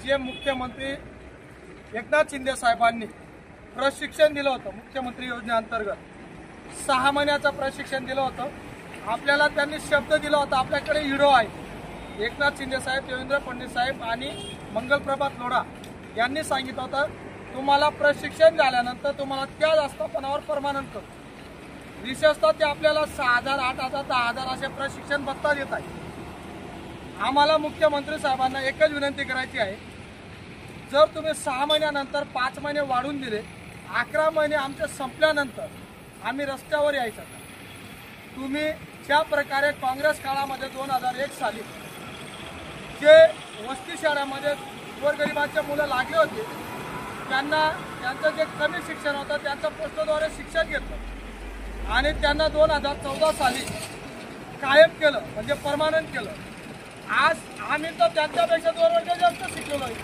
जे मुख्यमंत्री एकनाथ शिंदे साहेबांनी प्रशिक्षण दिलं होतं, मुख्यमंत्री योजनेअंतर्गत 6 महिन्याचं प्रशिक्षण दिलं होतं। आपल्याला त्यांनी शब्द दिला होता, आपल्याकडे हिरो आहे एकनाथ शिंदे साहेब, देवेंद्र फडणवीस साहेब आणि मंगलप्रभात लोढा यांनी सांगितलं होतं, तुम्हाला प्रशिक्षण झाल्यानंतर तुम्हाला त्याच आस्थापनावर परमानंट करतो। विशेषतः ते आपल्याला 6,000, 8,000, 10,000 असे प्रशिक्षण भत्ता देत आहे। आम्हाला मुख्यमंत्री साहेबांना एकच विनंती करायची आहे, जर तुम्ही 6 महिन्यानंतर 5 महिने वाढून दिले, 11 महिने आमचे संपल्यानंतर आम्ही रस्त्यावर यायचं। तुम्ही ज्या प्रकारे काँग्रेस काळामध्ये 2001 साली जे वस्ती शाळेमध्ये गोरगरिबांचे मुलं लागले होते, त्यांचं जे कमी शिक्षण होतं त्यांचं पोस्टद्वारे शिक्षण घेतलं आणि त्यांना 2014 साली कायम केलं, म्हणजे परमानंट केलं। आज आम्ही तर त्यांच्यापेक्षा 2 वर्ष जास्त शिकलेलो आहे।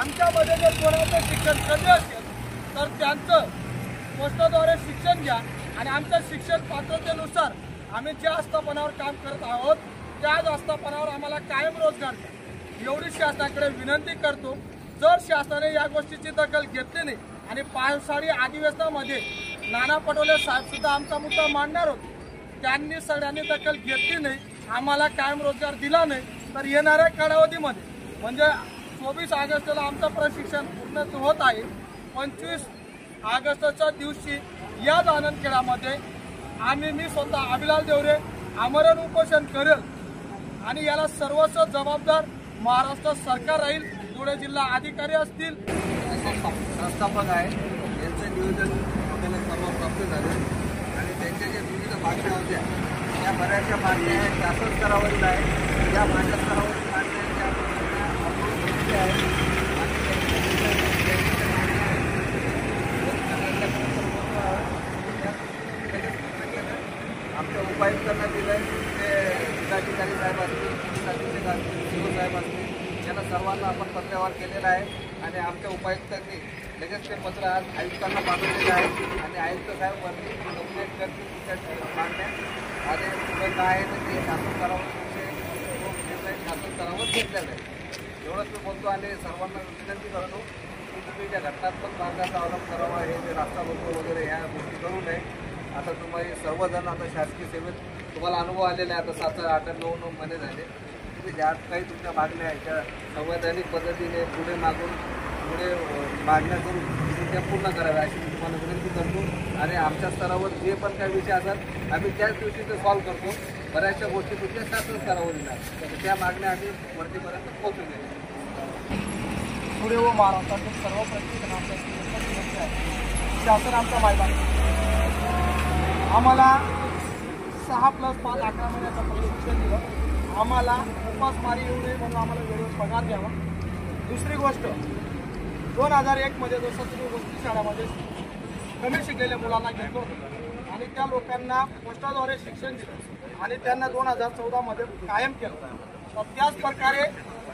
आमच्यामध्ये जर कोणाचं शिक्षण कमी असेल तर त्यांचं पोस्टद्वारे शिक्षण घ्या आणि आमच्या शिक्षण पात्रतेनुसार आम्ही ज्या आस्थापनावर काम करत आहोत त्याच आस्थापनावर आम्हाला कायम रोजगार द्या, एवढी शासनाकडे विनंती करतो। जर शासनाने या गोष्टीची दखल घेतली नाही आणि पावसाळी अधिवेशनामध्ये नाना पटोले साहेब सुद्धा आमचा मुद्दा मांडणार होते, त्यांनी सगळ्यांनी दखल घेतली नाही, आम्हाला कायम रोजगार दिला नाही, तर येणाऱ्या कालावधीमध्ये म्हणजे 24 ऑगस्टला आमचं प्रशिक्षण पूर्ण होत आहे। 25 ऑगस्टच्या दिवशी याच आनंदखेडामध्ये मी स्वतः अभिलाल देवरे आमरण उपोषण करेल आणि याला सर्वस्व जबाबदार महाराष्ट्र सरकार राहील, धुळे जिल्हा अधिकारी असतील, संस्थापक आहे, यांचं नियोजन आपल्याला सर्व प्राप्त झालं आणि त्यांच्या ज्या विविध मागण्या होत्या त्या बऱ्याचशा मागण्या आहेत शासन स्तरावरील आहे, या माझ्या स्तरावरील मागण्या आमच्या उपायुक्तांना दिलं आहे, ते जिल्हाधिकारी साहेब असतील, शिव साहेब असतील, यांना सर्वांना आपण पत्रावर केलेला आहे आणि आमच्या उपायुक्तांनी लगेच ते पत्र आज आयुक्तांना पाठवलेलं आहे आणि आयुक्त साहेब वरती कंप्लेंट करतील तुमच्या मागण्या आणि पुढे काय आहे तर ते शासन स्तरावर निर्णय शासन स्तरावर घेतलेला आहे। एवढंच मी बोलतो आणि सर्वांना विनंती करतो की तुम्ही ज्या घटनात्मक मार्गाचा अवलंब करावा, हे जे रास्ता बंद वगैरे ह्या गोष्टी करू नये। आता तुम्ही सर्वजण आता शासकीय सेवेत तुम्हाला अनुभव आलेला आहे, आता 7, 8, 9 महिने झाले, तुम्ही ज्या काही तुमच्या मागण्या आहेत त्या संवैधानिक पद्धतीने पुढे मागण्या करून त्या पूर्ण कराव्या अशी मी तुम्हाला विनंती करतो आणि आमच्या स्तरावर जे पण काही विषय असतात आम्ही त्याच दिवशी ते सॉल्व्ह करतो। बऱ्याचशा गोष्टी तुमच्या शासन स्तरावर येणार, त्या मागण्या आम्ही वरतीपर्यंत पोहोचून देतो। धुळे व महाराष्ट्रातील सर्व प्रत्येक आमच्या शासन आमचा मैदान, आम्हाला 6+5 11 महिन्याचं प्रशिक्षण दिलं, आम्हाला उपासमारी येऊ नये म्हणून आम्हाला वेळेवर पगार द्यावा। दुसरी गोष्ट 2001 मध्ये जसं तुम्ही वस्ती शाळेमध्ये कमी शिकलेल्या मुलांना घेतलं होतं आणि त्या लोकांना पोस्टाद्वारे शिक्षण दिलं आणि त्यांना 2014 मध्ये कायम केलं, तर त्याच प्रकारे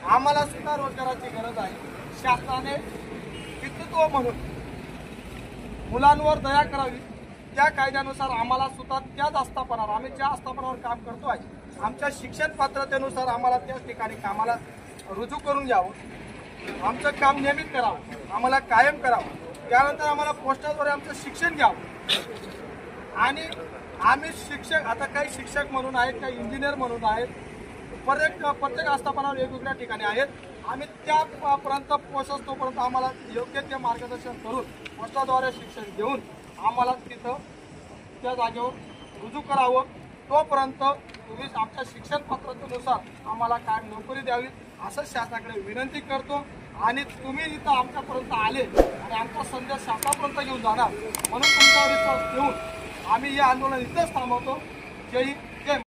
आम्हाला सुद्धा रोजगाराची गरज आहे। शासनाने पितृत्व म्हणून मुलांवर दया करावी, त्या कायद्यानुसार आम्हाला सुद्धा त्याच आस्थापनावर आम्ही ज्या आस्थापनावर काम करतो आहे आमच्या शिक्षण पात्रतेनुसार आम्हाला त्याच ठिकाणी कामाला रुजू करून घ्यावं, आमचं काम नियमित करावं, आम्हाला कायम करावं, त्यानंतर आम्हाला पोस्टाद्वारे आमचं शिक्षण घ्यावं आणि आम्ही शिक्षक आता काही शिक्षक म्हणून आहेत, काही इंजिनियर म्हणून आहेत, प्रत्येक आस्थापनावर वेगवेगळ्या ठिकाणी आहेत। आम्ही त्यापर्यंत पोहोचतोपर्यंत आम्हाला योग्य ते मार्गदर्शन करून पोस्टाद्वारे शिक्षण घेऊन आम्हाला तिथं त्या जागेवर रुजू करावं, तोपर्यंत तुम्ही आमच्या शिक्षण पात्रतेनुसार आम्हाला कायम नोकरी द्यावी असं शासनाकडे विनंती करतो आणि तुम्ही इथं आमच्यापर्यंत आले आणि आमचा संदेश शासनापर्यंत घेऊन जाणार म्हणून तुमच्यावर विश्वास ठेवून आम्ही हे आंदोलन इथंच थांबवतो। जय हिंद।